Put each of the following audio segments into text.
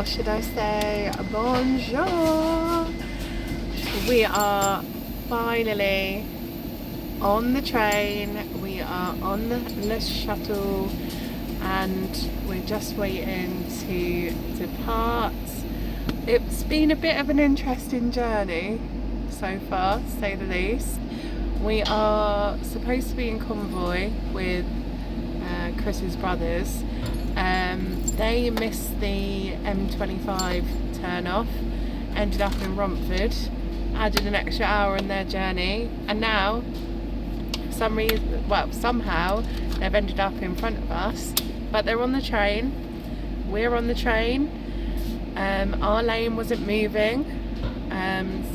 should I say, bonjour. We are finally on the train, we are on the shuttle, and we're just waiting to depart. It's been a bit of an interesting journey so far, to say the least. We are supposed to be in convoy with Chris's brothers. They missed the M25 turn off, ended up in Romford, added an extra hour in their journey, and now somehow they've ended up in front of us, but they're on the train, we're on the train. Our lane wasn't moving,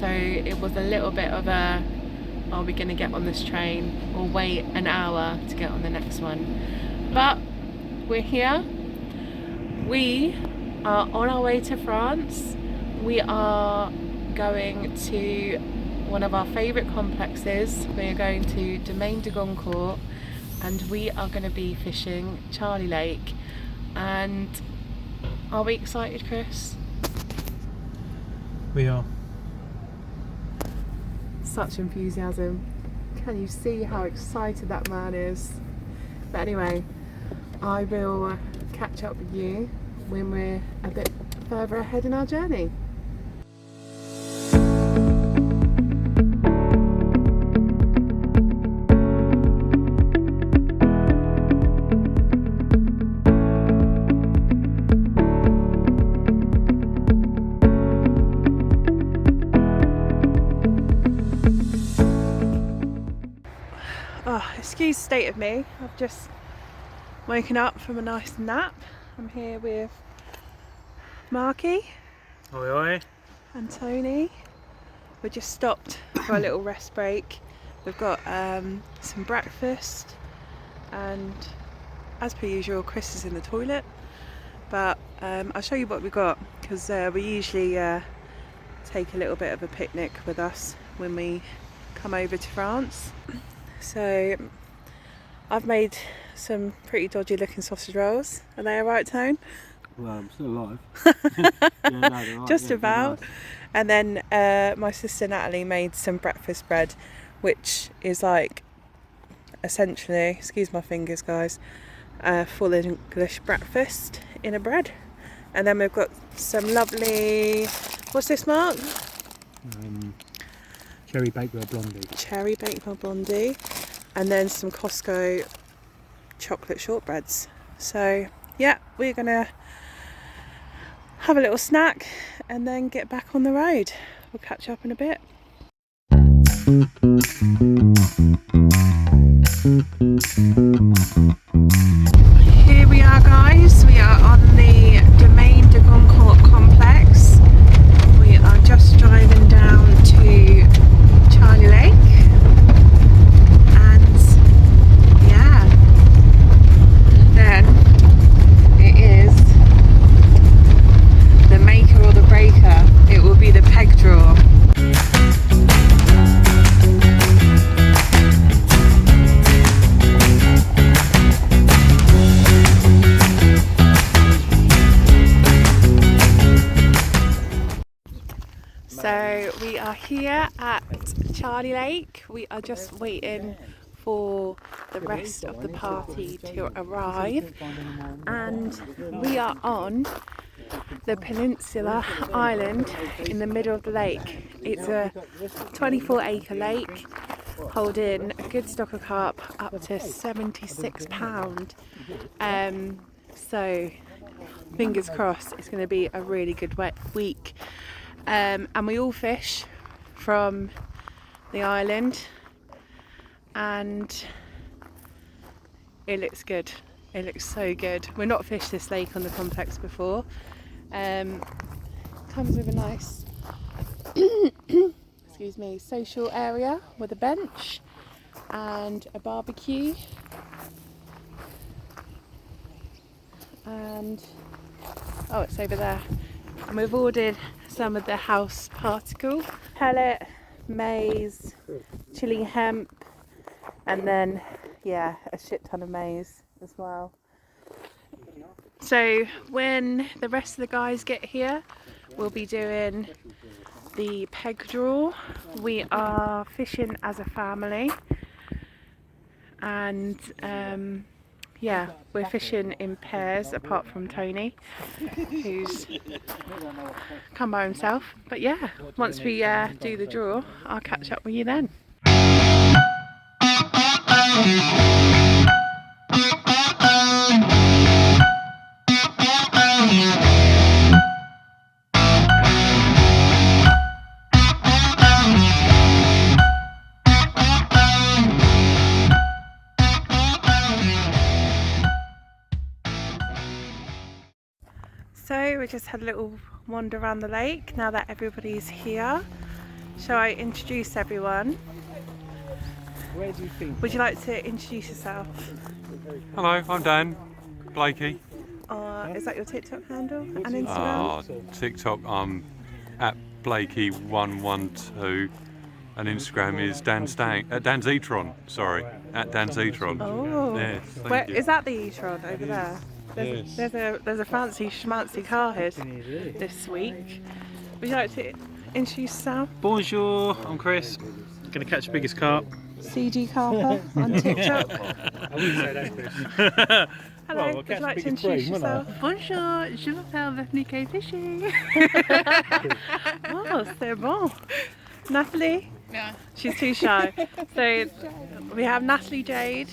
so it was a little bit of a, are we going to get on this train or wait an hour to get on the next one? But we're here. We are on our way to France. We are going to one of our favourite complexes. We are going to Domaine De Goncourt, and we are going to be fishing Charlie Lake. And are we excited, Chris? We are. Such enthusiasm. Can you see how excited that man is? But anyway, I will catch up with you when we're a bit further ahead in our journey. Oh, excuse the state of me. I've just woken up from a nice nap. I'm here with Marky. Oi oi. And Tony. We just stopped for a little rest break. We've got some breakfast, and as per usual, Chris is in the toilet. But I'll show you what we got, because we usually take a little bit of a picnic with us when we come over to France. So I've made some pretty dodgy looking sausage rolls. Are they alright, Tone? Well, I'm still alive. Yeah, no, they're right. Just Yeah, about. nice. And then my sister Natalie made some breakfast bread, which is like essentially, excuse my fingers guys, full English breakfast in a bread. And then we've got some lovely, what's this, Mark? Cherry Bakewell Blondie. Cherry Bakewell Blondie. And then some Costco chocolate shortbreads. So yeah, we're gonna have a little snack and then get back on the road. We'll catch up in a bit. Here we are, guys. We are on the Domaine De Goncourt complex. We are just driving down to Charlie Lake. And yeah, then it is the maker or the breaker. It will be the peg draw. So we are here at Charlie Lake. We are just waiting for the rest of the party to arrive, and we are on the peninsula island in the middle of the lake. It's a 24-acre lake holding a good stock of carp up to 76 pound. So fingers crossed it's going to be a really good wet week. And we all fish from the island, and it looks good. It looks so good. We've not fished this lake on the complex before. Comes with a nice excuse me, social area with a bench and a barbecue, and oh, it's over there. And we've ordered some of the house particle, pellet, maize, chili hemp, and then yeah, a shit ton of maize as well. So when the rest of the guys get here, we'll be doing the peg draw. We are fishing as a family, and yeah, we're fishing in pairs apart from Tony, who's come by himself. But yeah, once we do the draw, I'll catch up with you then. So we just had a little wander around the lake now that everybody's here. Shall I introduce everyone? Where do you think? Would you like to introduce yourself? Hello, I'm Dan Blakey. Is that your TikTok handle and Instagram? TikTok, I'm at Blakey112, and Instagram is Dan Zetron. Sorry, at Dan Zetron. Oh, Yes, where, thank you. is that the e-tron over there? Yes. There's a fancy schmancy car here this week. Would you like to introduce yourself? Bonjour, I'm Chris. Gonna catch the biggest carp. CG Carper on TikTok. I wouldn't say that, Chris. Hello, I'll would catch you like the to biggest bream, introduce won't I? yourself? Bonjour, je m'appelle Bethany Fishing. Oh, c'est bon. Natalie? Yeah. She's too shy. So we have Natalie Jade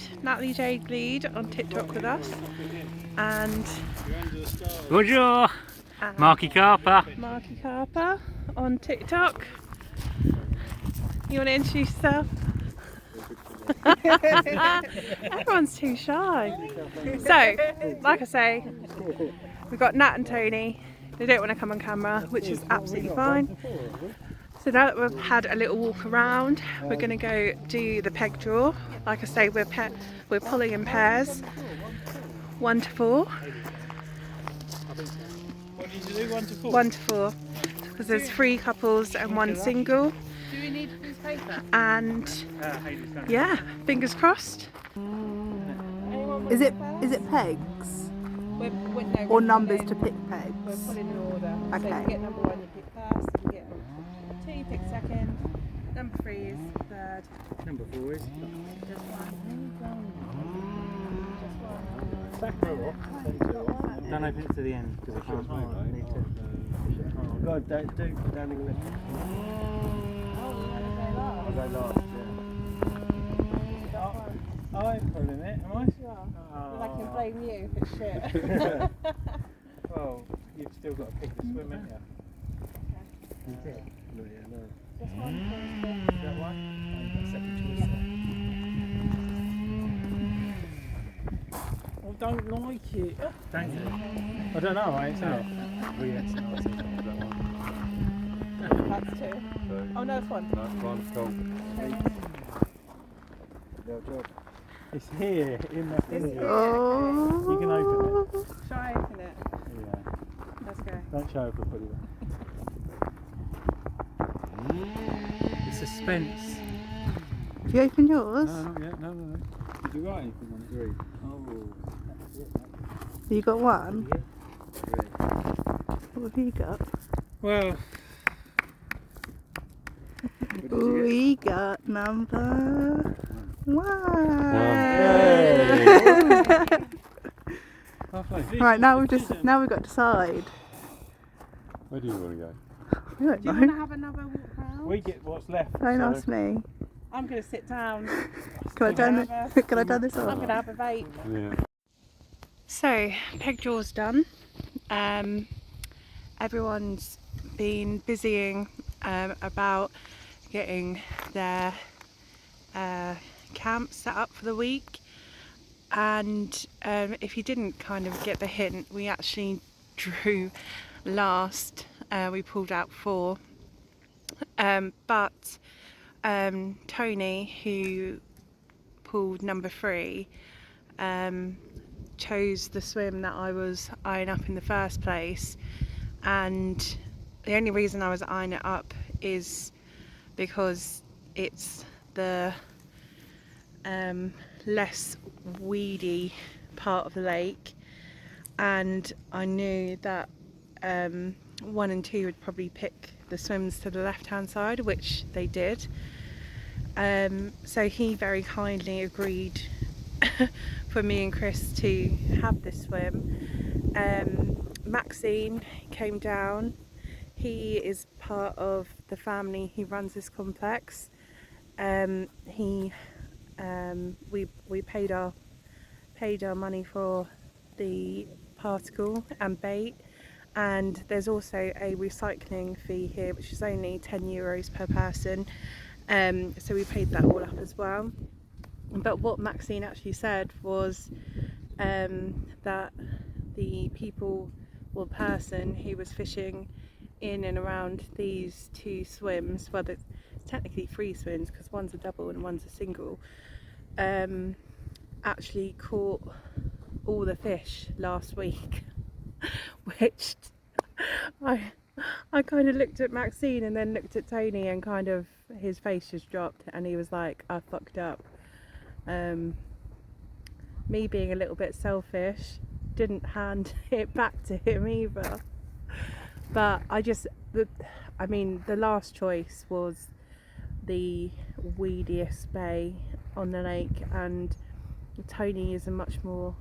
Gleed on TikTok with us, and Bonjour, Marky Carper. Marky Carper on TikTok. You want to introduce yourself? Everyone's too shy. So, like I say, we've got Nat and Tony. They don't want to come on camera, which is absolutely fine. So now that we've had a little walk around, we're going to go do the peg draw. Like I say, we're pulling in pairs, 1 to 4. What did you do? 1 to 4? 1 to 4, because there's 3 couples and 1 single. Do we need a piece of paper? And yeah, fingers crossed. Is it pegs or numbers to pick We're pegs? pulling in order. So Okay. you get number 1, you pick first. You get 2, you pick second. Number 3 is third. Number 4 is. Just 1. Don't open it to the end because I can't. I need to. God, don't do down English. I'll go last. Yeah. I ain't pulling it, am I? I can blame you if it's shit. Well, you've still got to pick the swim, haven't you? Okay. No, yeah, no. Just 1 first. That one? Second choice. I don't like it. Don't you? I don't know, mate. It's out. Oh, yes, no, it's that one. That's 2. Oh no, it's 1. Good job. It's here in the finger. Oh. You can open it. Shall I open it? Yeah. Let's go. Don't show everybody that. The suspense. Have you opened yours? No, not yet. No. Did you write anything on 3? Oh, that's it. You got 1? Yeah. What have you got? Well. We got number 1. Right, now we've got to decide. Where do you want to go? We don't Do you know. want to have another walk round? We get what's left. Don't so- ask me. I'm going to sit down. Can I turn this I'm off? going to have a vape. Yeah. So, peg draw's done. Everyone's been busying about getting their camp set up for the week, and if you didn't kind of get the hint, we actually drew last. We pulled out 4, but Tony, who pulled number 3, chose the swim that I was eyeing up in the first place, and the only reason I was eyeing it up is because it's the less weedy part of the lake, and I knew that 1 and 2 would probably pick the swims to the left hand side, which they did. So he very kindly agreed for me and Chris to have this swim. Maxine came down. He is part of the family who runs this complex. We paid our money for the particle and bait, and there's also a recycling fee here, which is only €10 per person. So we paid that all up as well. But what Maxine actually said was that the people or person who was fishing in and around these 2 swims, well, there's technically 3 swims because one's a double and one's a single, actually caught all the fish last week. Which I kind of looked at Maxine and then looked at Tony, and kind of his face just dropped, and he was like, I fucked up. Me being a little bit selfish, didn't hand it back to him either. But the last choice was the weediest bay on the lake, and Tony is a much more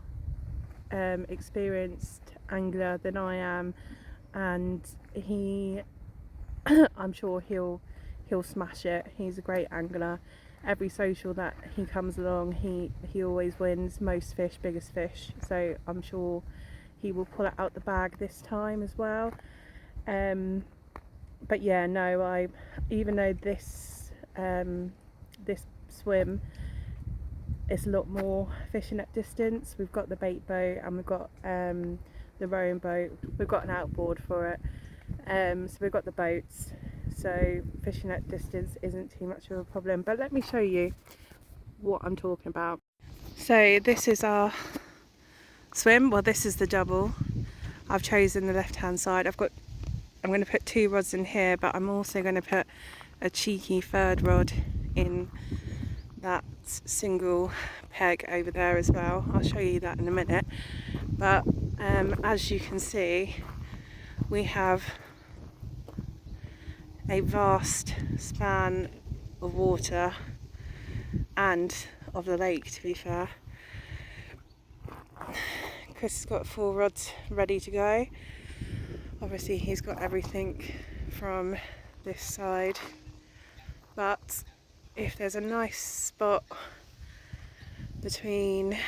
experienced angler than I am, and I'm sure he'll smash it. He's a great angler. Every social that he comes along, he always wins most fish, biggest fish, so I'm sure he will pull it out the bag this time as well. But yeah, no, even though this swim is a lot more fishing at distance, we've got the bait boat and we've got the rowing boat, we've got an outboard for it, so we've got the boats, so fishing at distance isn't too much of a problem. But let me show you what I'm talking about. So this is our swim, well, this is the double. I've chosen the left hand side. I'm going to put 2 rods in here, but I'm also going to put a cheeky 3rd rod in that single peg over there as well. I'll show you that in a minute. But as you can see, we have a vast span of water and of the lake, to be fair. Chris has got 4 rods ready to go. Obviously he's got everything from this side, but if there's a nice spot between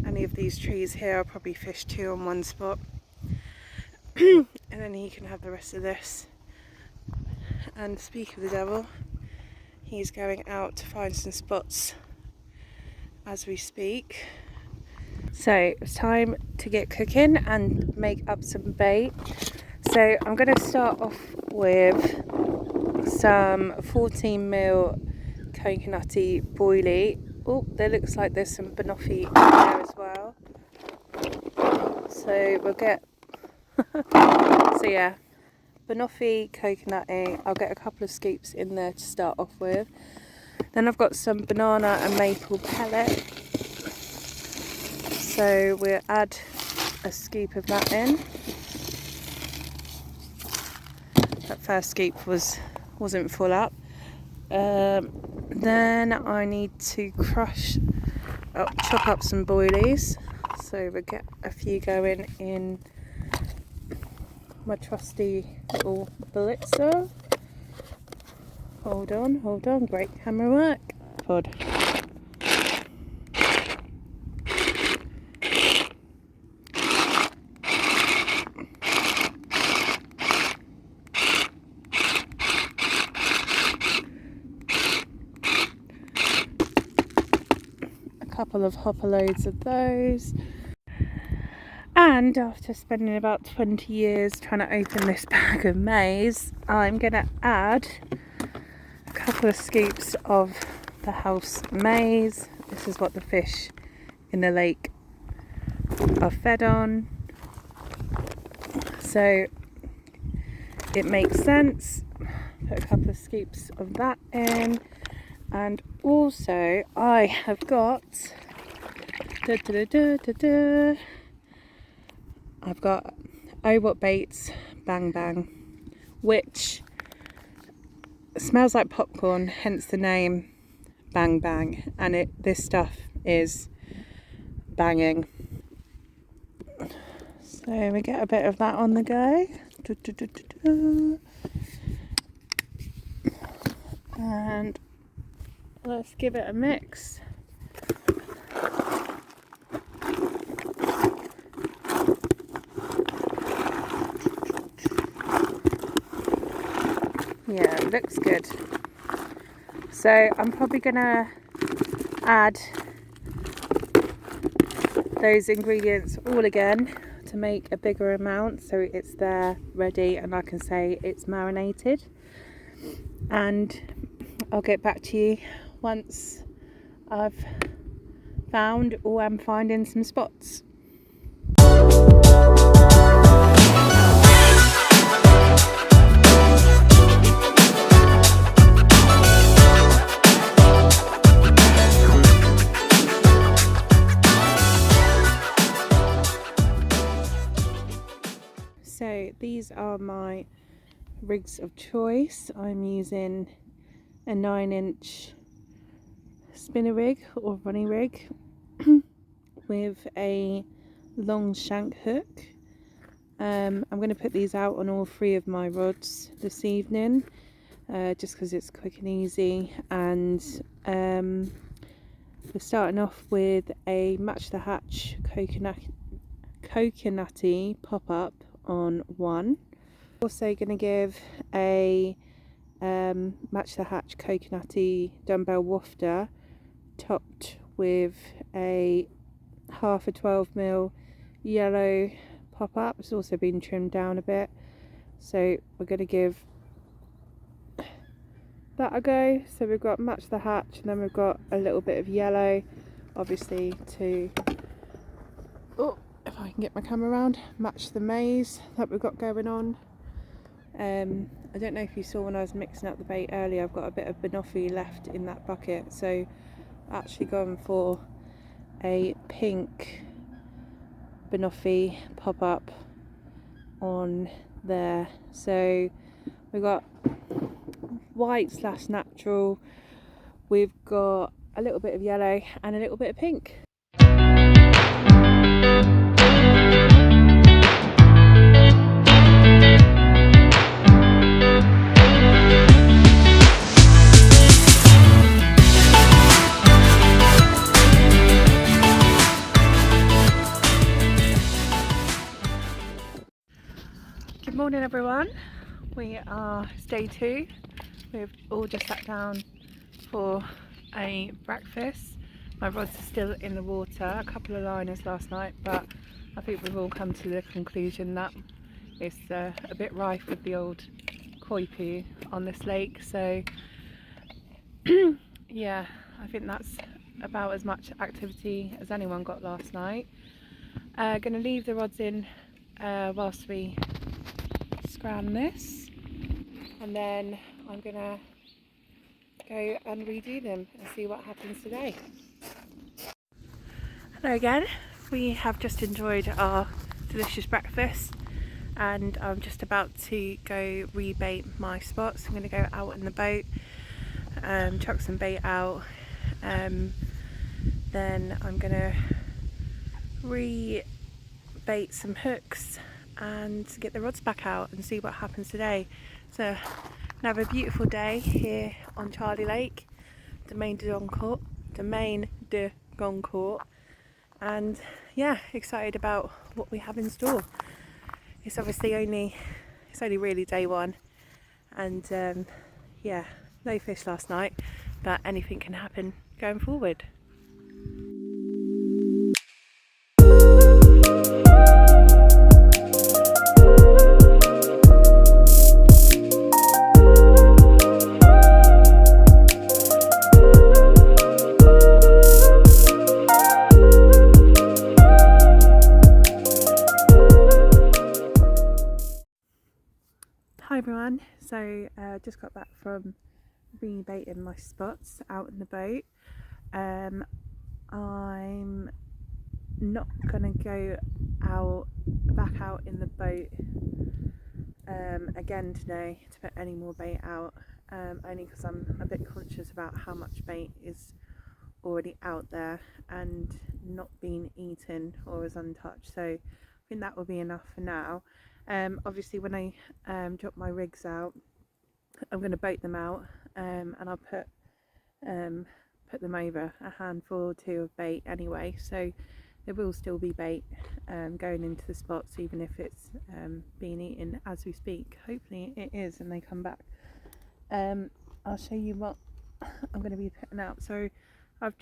any of these trees here, I'll probably fish 2 on one spot and then he can have the rest of this. And speak of the devil, he's going out to find some spots as we speak. So it's time to get cooking and make up some bait. So I'm going to start off with some 14mm coconutty boilie. Oh, there looks like there's some banoffee in there as well. So we'll get so yeah, banoffee, coconutty. I'll get a couple of scoops in there to start off with. Then I've got some banana and maple pellet, so we'll add a scoop of that in. That first scoop wasn't full up. Then I need to chop up some boilies, so we'll get a few going in my trusty little blitzer. Hold on, great camera work. Pod. A couple of hopper loads of those. And after spending about 20 years trying to open this bag of maize, I'm going to add a couple of scoops of the house maize. This is what the fish in the lake are fed on, so it makes sense. Put a couple of scoops of that in, and also I have got I've got Oh What Baits Bang Bang, which smells like popcorn, hence the name Bang Bang, and this stuff is banging. So we get a bit of that on the go. And let's give it a mix. Yeah, it looks good. So I'm probably gonna add those ingredients all again to make a bigger amount, so it's there ready and I can say it's marinated. And I'll get back to you once I've found or am finding some spots. So these are my rigs of choice. I'm using a 9-inch spinner rig or running rig with a long shank hook. I'm going to put these out on all 3 of my rods this evening, just because it's quick and easy. And we're starting off with a Match the Hatch coconutty pop-up on 1. Also going to give a Match the Hatch coconutty dumbbell wafter topped with a half a 12mm yellow pop-up. It's also been trimmed down a bit, so we're going to give that a go. So we've got Match the Hatch, and then we've got a little bit of yellow, obviously, to, oh, if I can get my camera around, match the maize that we've got going on. I don't know if you saw when I was mixing up the bait earlier, I've got a bit of banoffee left in that bucket, so actually gone for a pink banoffee pop-up on there. So we've got white / natural, we've got a little bit of yellow and a little bit of pink. Good morning everyone, it's day 2. We've all just sat down for a breakfast. My rods are still in the water, a couple of liners last night, but I think we've all come to the conclusion that it's a bit rife with the old koi poo on this lake. So yeah, I think that's about as much activity as anyone got last night. Gonna leave the rods in whilst we scram this, and then I'm gonna go and redo them and see what happens today. Hello again, we have just enjoyed our delicious breakfast and I'm just about to go rebait my spots. I'm going to go out in the boat, chuck some bait out, then I'm going to rebait some hooks and get the rods back out and see what happens today. So another beautiful day here on Charlie Lake, Domaine De Goncourt, and yeah, excited about what we have in store. It's obviously only really day 1, and yeah, no fish last night, but anything can happen going forward. Hi everyone, so just got back from rebaiting my spots out in the boat. I'm not gonna go back out in the boat again today to put any more bait out, only because I'm a bit conscious about how much bait is already out there and not being eaten or is untouched. So I think that will be enough for now. Obviously when I drop my rigs out, I'm going to boat them out, and I'll put them over a handful or two of bait anyway, so there will still be bait going into the spots, even if it's being eaten as we speak. Hopefully it is and they come back. I'll show you what I'm going to be putting out. So I've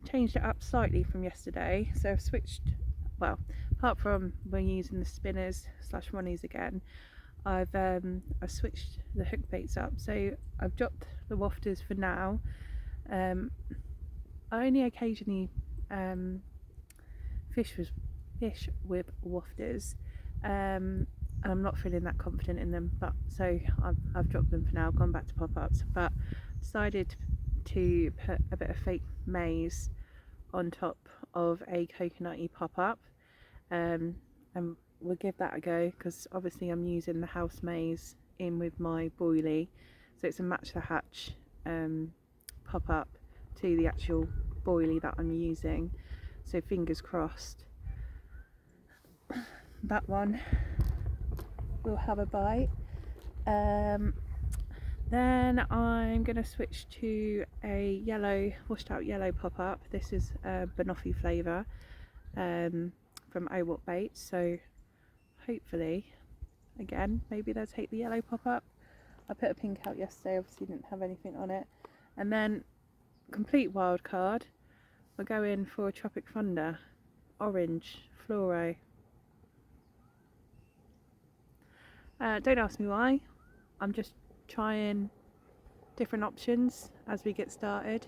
changed it up slightly from yesterday, so I've switched, well, apart from we're using the spinners / ronnies again, I've switched the hook baits up. So I've dropped the wafters for now. I only occasionally fish with wafters, and I'm not feeling that confident in them, but so I've dropped them for now, gone back to pop-ups, but decided to put a bit of fake maize on top of a coconutty pop-up, and we'll give that a go, because obviously I'm using the house maize in with my boilie, so it's a match the hatch pop-up to the actual boilie that I'm using, so fingers crossed that one will have a bite. Then I'm going to switch to a yellow, washed out yellow pop-up. This is banoffee flavour from Owat Bait, so hopefully, again, maybe they'll take the yellow pop-up. I put a pink out yesterday, obviously didn't have anything on it. And then, complete wild card, we're going for a Tropic Thunder, orange, fluoro. Don't ask me why, I'm just trying different options as we get started,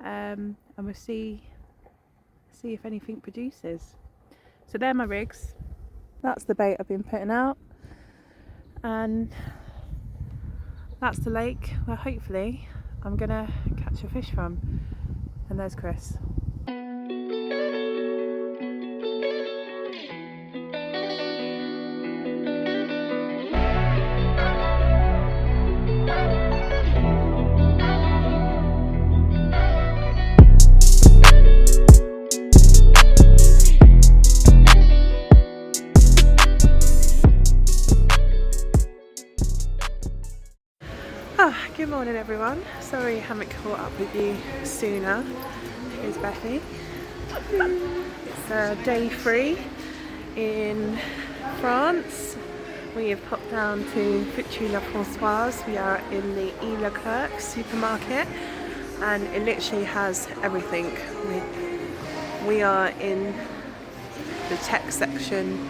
and we'll see if anything produces. So they're my rigs, that's the bait I've been putting out, and that's the lake where hopefully I'm gonna catch a fish from. And there's Chris. Good morning everyone, sorry I haven't caught up with you sooner. Here's Bethy. It's day 3 in France. We have popped down to Vitry-la-Françoise. We are in the E-Leclerc supermarket and it literally has everything. We are in the tech section,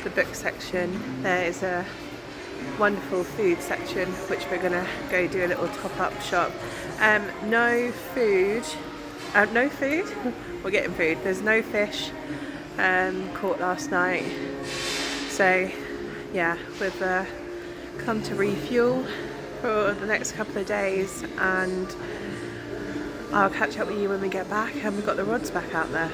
the book section. There is a wonderful food section which we're gonna go do a little top-up shop. No food we're getting food. There's no fish caught last night, so yeah, we've come to refuel for the next couple of days, and I'll catch up with you when we get back and we've got the rods back out there.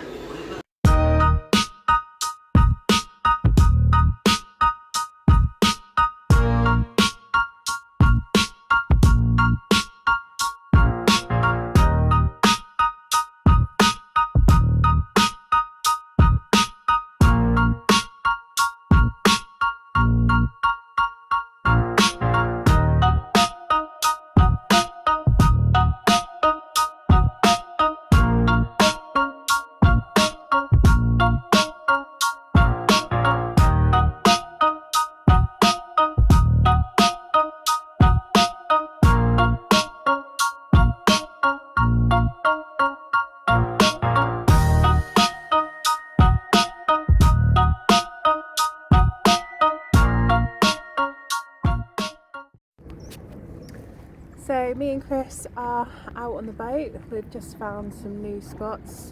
So me and Chris are out on the boat. We've just found some new spots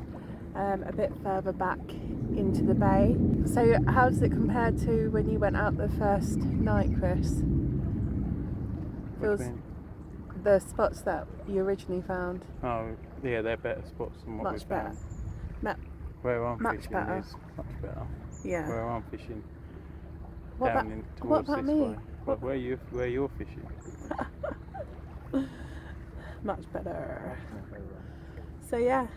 a bit further back into the bay. So how does it compare to when you went out the first night, Chris? Feels the spots that you originally found. Oh yeah, they're better spots than what much we better. found. Where I'm Much fishing better. is much better. Yeah. Where I'm fishing What down about, in what towards about this me? way. But where you're fishing? Much better. So yeah,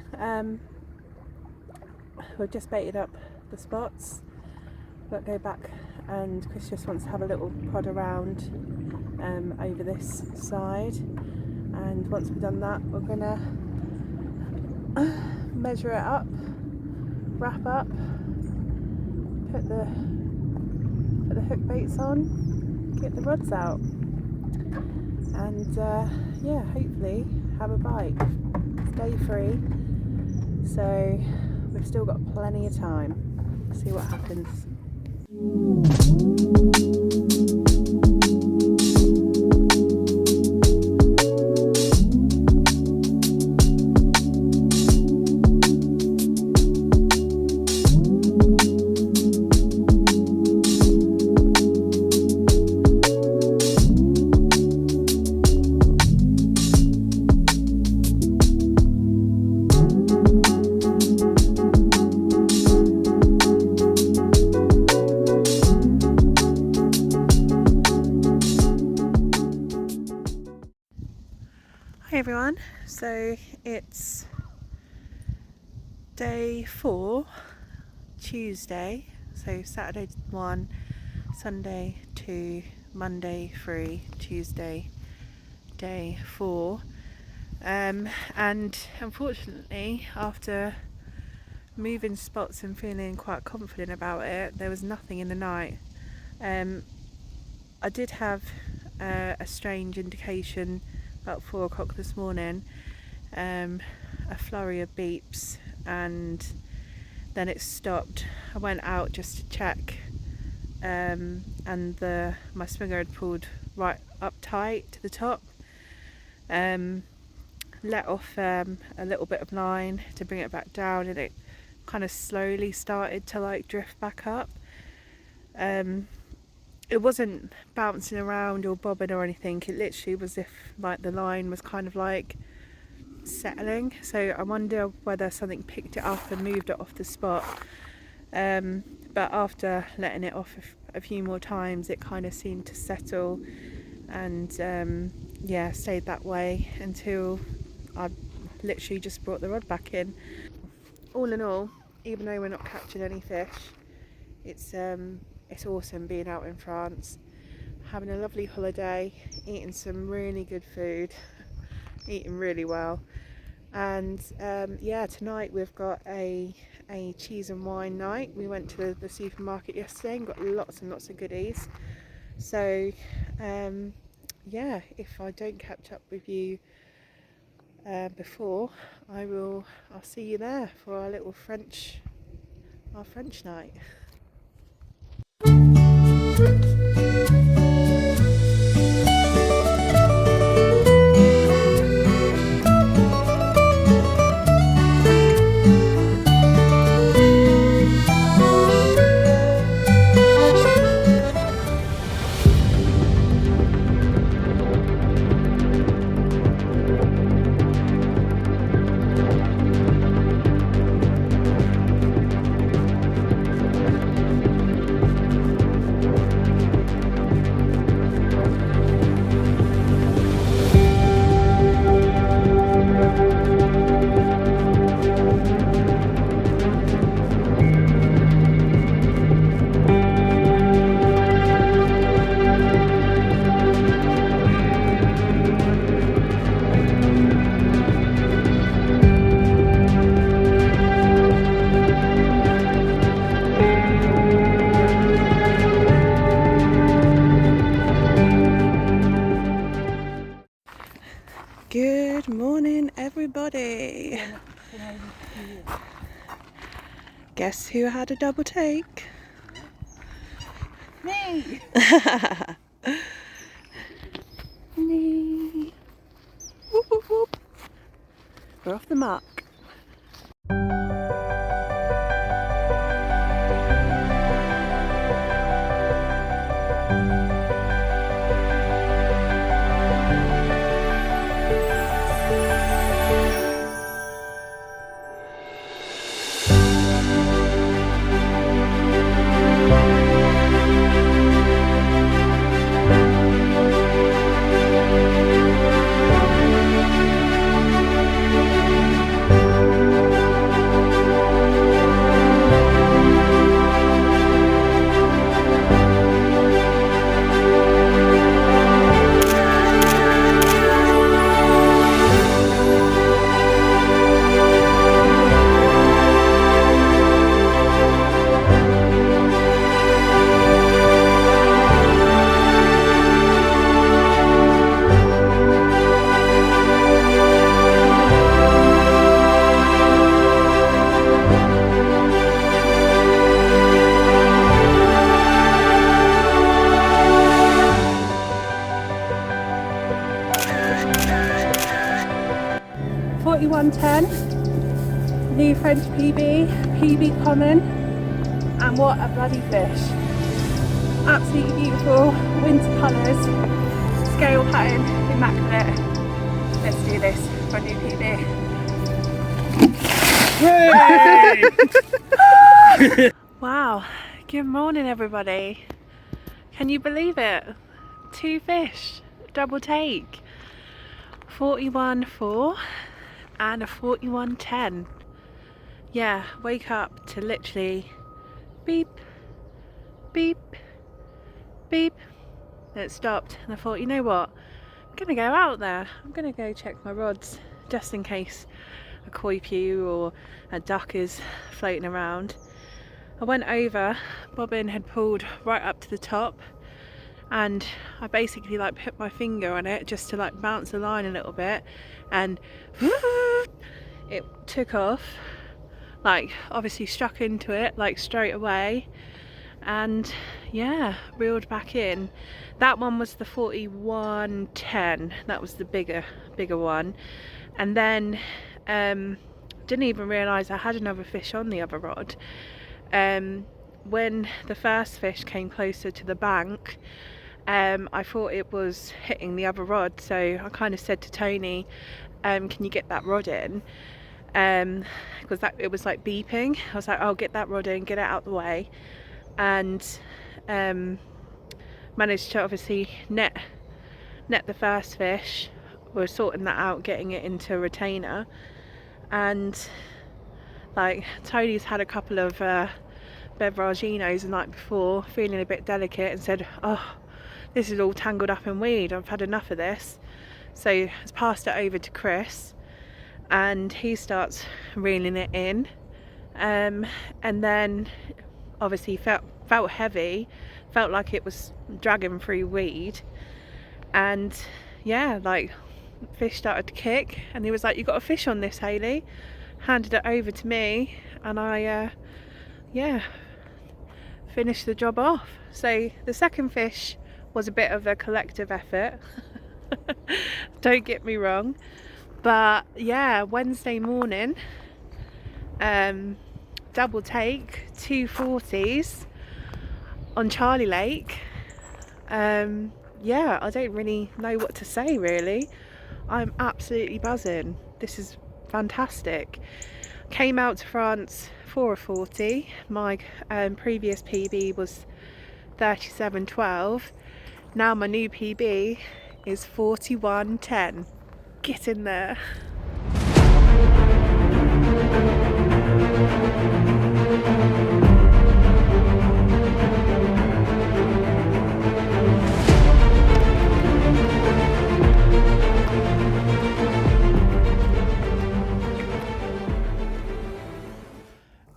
we've just baited up the spots. We'll go back, and Chris just wants to have a little prod around over this side. And once we've done that, we're gonna measure it up, wrap up, put the hook baits on, get the rods out, and yeah, hopefully have a bite. It's day 3, so we've still got plenty of time. See what happens. Hi everyone, so it's day 4, Tuesday, so Saturday 1, Sunday 2, Monday 3, Tuesday day 4, and unfortunately after moving spots and feeling quite confident about it, there was nothing in the night. I did have a strange indication about 4 o'clock this morning, a flurry of beeps, and then it stopped. I went out just to check, and my swinger had pulled right up tight to the top. Let off a little bit of line to bring it back down, and it kind of slowly started to like drift back up. It wasn't bouncing around or bobbing or anything. It literally was if like the line was kind of like settling. So I wonder whether something picked it up and moved it off the spot. But after letting it off a few more times, it kind of seemed to settle, and yeah, stayed that way until I literally just brought the rod back in. All in all, even though we're not catching any fish, it's awesome being out in France, having a lovely holiday, eating some really good food, eating really well, and yeah, tonight we've got a cheese and wine night. We went to the supermarket yesterday and got lots and lots of goodies. So yeah, if I don't catch up with you before, I'll see you there for our little French night. Good morning, everybody. Guess who had a double take? Me! Me. Whoop, whoop, whoop. We're off the mark. 41.10, new French PB, PB common, and what a bloody fish. Absolutely beautiful, winter colours, scale pattern, immaculate. Let's do this for a new PB. Wow, good morning everybody. Can you believe it? 2 fish, double take. 41.4 and a 41.10. Yeah, wake up to literally beep, beep, beep. And it stopped and I thought, you know what? I'm gonna go out there. I'm gonna go check my rods just in case a koi pew or a duck is floating around. I went over, bobbin had pulled right up to the top and I basically like put my finger on it just to like bounce the line a little bit and it took off, like obviously struck into it like straight away and yeah, reeled back in. That one was the 41.10, that was the bigger one, and then didn't even realise I had another fish on the other rod. When the first fish came closer to the bank, I thought it was hitting the other rod, so I kind of said to Tony, can you get that rod in, because it was like beeping. I was like, I'll get that rod in, get it out the way, and managed to obviously net the first fish. We're sorting that out, getting it into a retainer, and like Tony's had a couple of beveraginos the night before, feeling a bit delicate, and said, oh, this is all tangled up in weed, I've had enough of this. So has passed it over to Chris and he starts reeling it in, and then obviously felt heavy, felt like it was dragging through weed, and yeah, like fish started to kick and he was like, you got a fish on this, Hayley? Handed it over to me and I yeah, finished the job off. So the second fish was a bit of a collective effort. Don't get me wrong, but yeah, Wednesday morning, double take, 2 40s on Charlie Lake. Yeah, I don't really know what to say really. I'm absolutely buzzing. This is fantastic. Came out to France for a 40. My previous PB was 37.12. Now my new PB is 41.10. Get in there.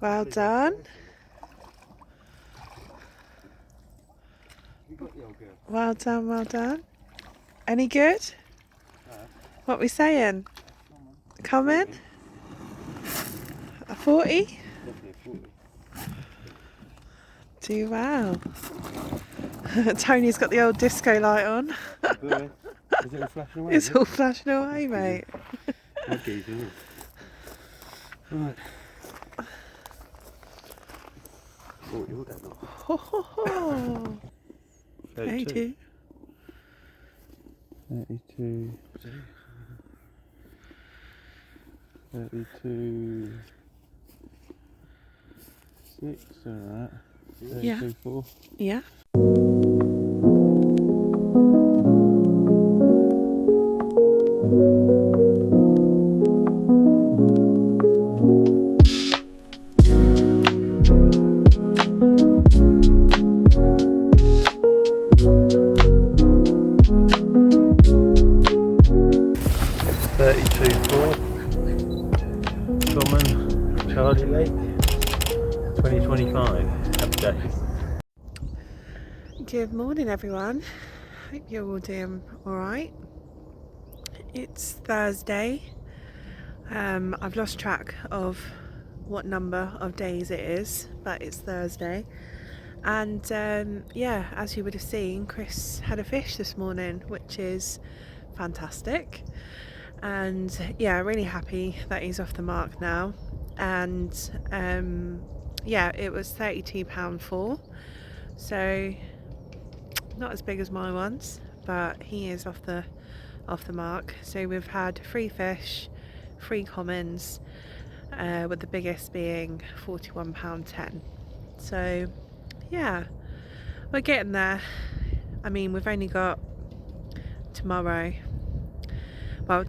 Well done. Well done, well done. Any good? What we saying? Coming? A 40? Do well. Tony's got the old disco light on. Is it all flashing away? It's all flashing away, mate. Okay, right. Oh, you're dead now. Ho ho ho. 32. 32. 32. 6, alright. 32, Yeah. 4. Yeah. Charlie Lake 2025. Happy days. Good morning, everyone. Hope you're all doing alright. It's Thursday. I've lost track of what number of days it is, but it's Thursday. And yeah, as you would have seen, Chris had a fish this morning, which is fantastic. And yeah, really happy that he's off the mark now. And yeah, it was £32.4, so not as big as my ones, but he is off the mark. So we've had 3 fish, 3 commons, with the biggest being £41.10. So yeah, we're getting there. I mean, we've only got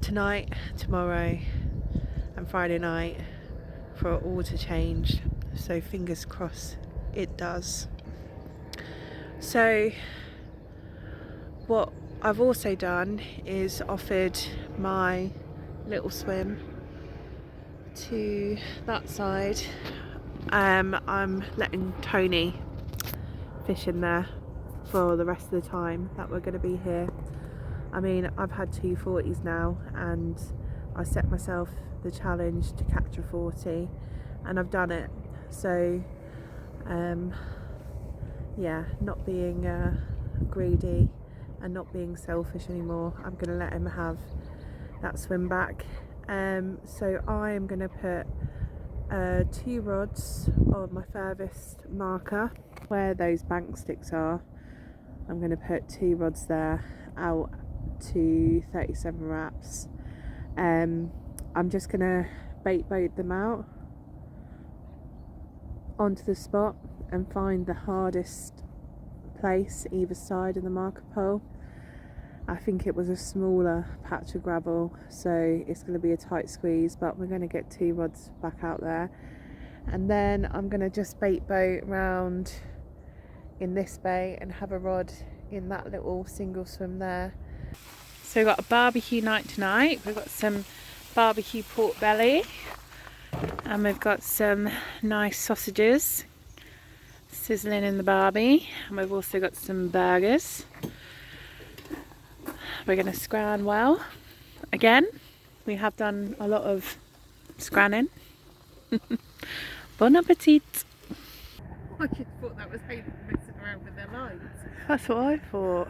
tonight, tomorrow and Friday night for it all to change, so fingers crossed it does. So what I've also done is offered my little swim to that side. I'm letting Tony fish in there for the rest of the time that we're going to be here. I mean, I've had 2 40s now, and I set myself the challenge to catch a 40, and I've done it. So yeah, not being greedy and not being selfish anymore, I'm going to let him have that swim back. So I am going to put 2 rods on my furthest marker where those bank sticks are. I'm going to put 2 rods there out to 37 wraps. I'm just going to bait boat them out onto the spot and find the hardest place either side of the marker pole. I think it was a smaller patch of gravel, so it's going to be a tight squeeze, but we're going to get 2 rods back out there. And then I'm going to just bait boat round in this bay and have a rod in that little single swim there. So we've got a barbecue night tonight. We've got some barbecue pork belly, and we've got some nice sausages sizzling in the barbie, and we've also got some burgers. We're going to scran well. Again, we have done a lot of scranning. Bon appetit! I just thought that was Hayden messing around with their lines. That's what I thought.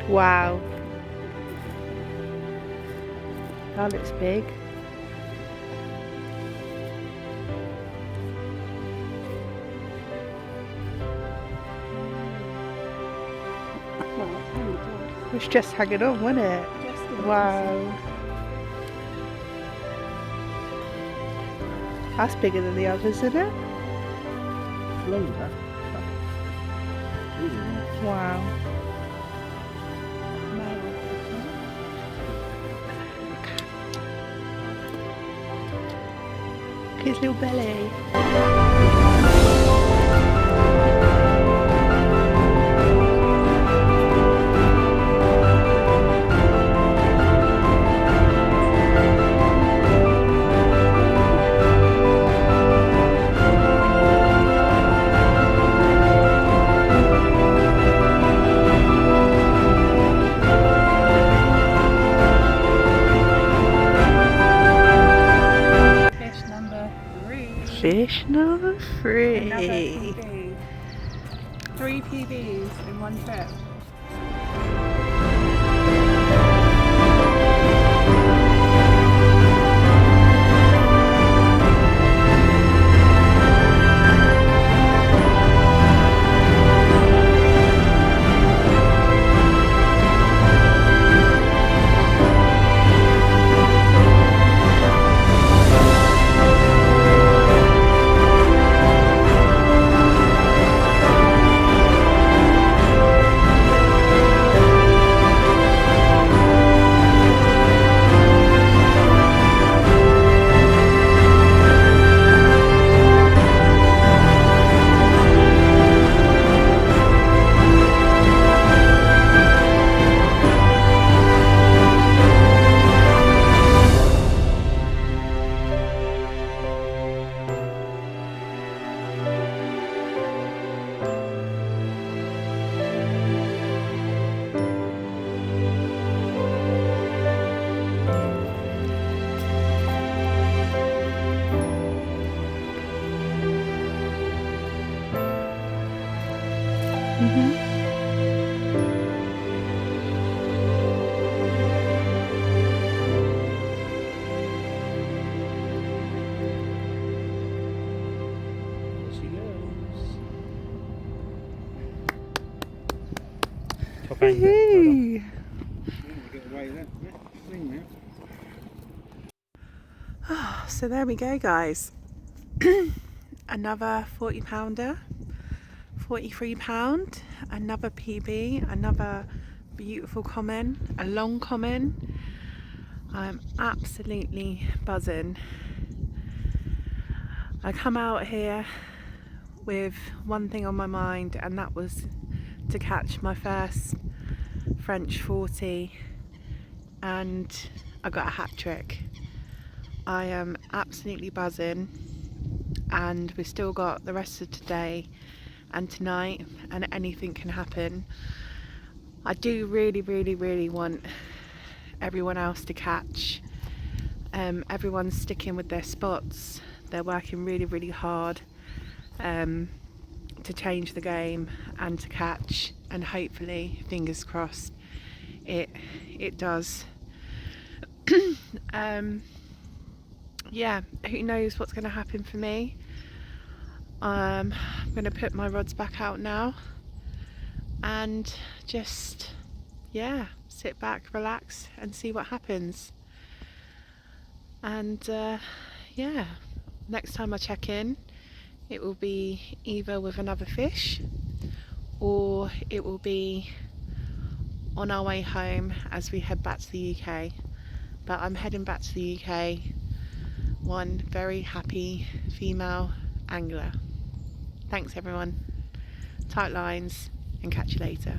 Wow, that looks big. It's just hanging on, wasn't it? Wow. That's bigger than the others, isn't it? Wow. His little belly. Fish number 3. Another PB. 3 PBs in one trip. Top angler. Well Woohoo! get away with that. Swing now. So there we go, guys. Another 40 pounder, 43 pound, another PB, another beautiful common, a long common. I'm absolutely buzzing. I come out here with one thing on my mind, and that was to catch my first French 40, and I got a hat trick. I am absolutely buzzing, and we've still got the rest of today and tonight, and anything can happen. I do really want everyone else to catch. Everyone's sticking with their spots. They're working really hard to change the game and to catch, and hopefully, fingers crossed, it does. Yeah, who knows what's going to happen for me. I'm going to put my rods back out now and just, yeah, sit back, relax and see what happens. And yeah, next time I check in, it will be either with another fish, or it will be on our way home as we head back to the UK. But I'm heading back to the UK, one very happy female angler. Thanks everyone, tight lines, and catch you later.